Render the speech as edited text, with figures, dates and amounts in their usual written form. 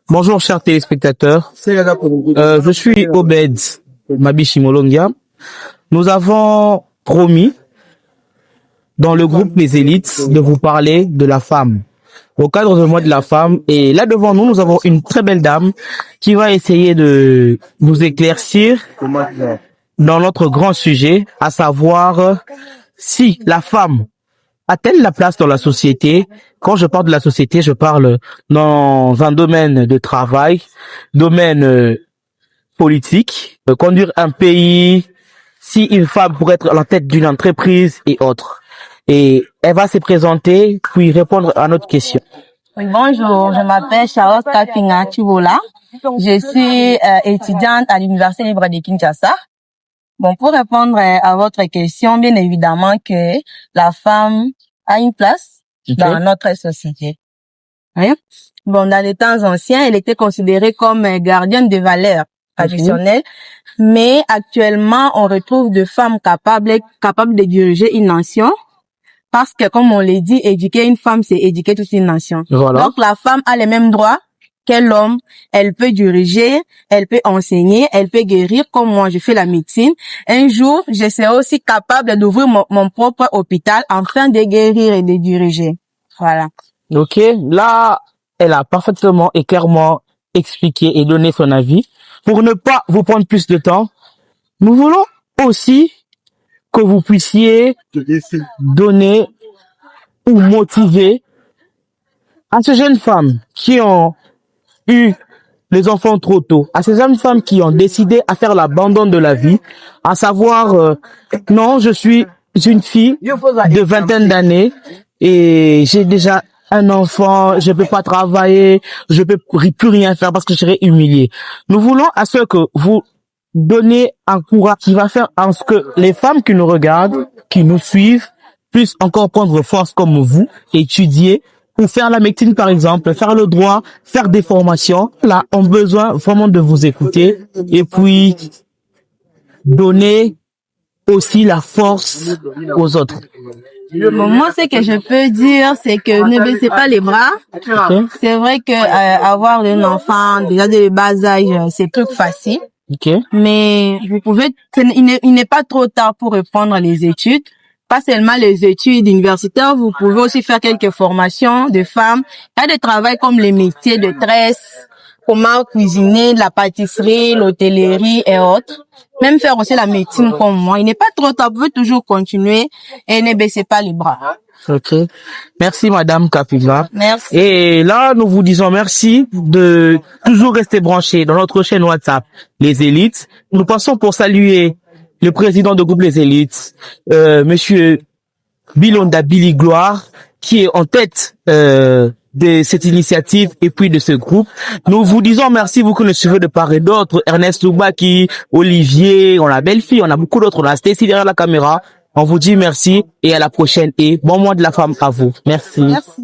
Bonjour chers téléspectateurs, je suis Obed Mabishimolongia. Nous avons promis dans le groupe Les Élites de vous parler de la femme, au cadre du mois de la femme. Et là devant nous, nous avons une très belle dame qui va essayer de nous éclaircir dans notre grand sujet, à savoir si la femme a-t-elle la place dans la société? Quand je parle de la société, je parle dans un domaine de travail, domaine politique, conduire un pays, si une femme pourrait être à la tête d'une entreprise et autres. Et elle va se présenter, puis répondre à notre question. Oui, bonjour, je m'appelle Charlotte Kapinga Chibola. Je suis étudiante à l'Université libre de Kinshasa. Bon, pour répondre à votre question, bien évidemment que la femme a une place dans notre société. Oui. Bon, dans les temps anciens, elle était considérée comme gardienne de valeurs traditionnelles, mais actuellement, on retrouve des femmes capables de diriger une nation. Parce que, comme on l'a dit, éduquer une femme, c'est éduquer toute une nation. Voilà. Donc, la femme a les mêmes droits que l'homme. Elle peut diriger, elle peut enseigner, elle peut guérir, comme moi, je fais la médecine. Un jour, je serai aussi capable d'ouvrir mon propre hôpital afin de guérir et de diriger. Voilà. Ok, là, elle a parfaitement et clairement expliqué et donné son avis. Pour ne pas vous prendre plus de temps, nous voulons aussi que vous puissiez donner ou motiver à ces jeunes femmes qui ont eu les enfants trop tôt, à ces jeunes femmes qui ont décidé à faire l'abandon de la vie, à savoir, non, je suis une fille de vingtaine d'années et j'ai déjà un enfant, je peux pas travailler, je peux plus rien faire parce que je serai humiliée. Nous voulons à ce que vous donnez un courage qui va faire en ce que les femmes qui nous regardent, qui nous suivent, puissent encore prendre force comme vous, étudier, pour faire la médecine par exemple, faire le droit, faire des formations. Là, on a besoin vraiment de vous écouter et puis donner aussi la force aux autres. Bon, moi, ce que je peux dire, c'est que ne baissez pas les bras. Okay. C'est vrai que avoir un enfant déjà de bas âge, c'est plus facile. Okay. Mais vous pouvez, il n'est pas trop tard pour reprendre les études. Pas seulement les études universitaires, vous pouvez aussi faire quelques formations de femmes. Il y a des travaux comme les métiers de tresse, comment cuisiner, la pâtisserie, l'hôtellerie et autres. Même faire aussi la médecine comme moi. Il n'est pas trop tard, vous pouvez toujours continuer et ne baissez pas les bras. Ok. Merci Madame Kapila. Merci. Et là, nous vous disons merci de toujours rester branchés dans notre chaîne WhatsApp, Les Élites. Nous passons pour saluer le président de groupe Les Élites, Monsieur Bilonda Billy Gloire, qui est en tête de cette initiative et puis de ce groupe. Nous vous disons merci, vous que nous suivez de part et d'autre, Ernest Loubaki, Olivier, on a Belle-Fille, on a beaucoup d'autres, on a Stacy derrière la caméra. On vous dit merci et à la prochaine et bon mois de la femme à vous. Merci. Merci.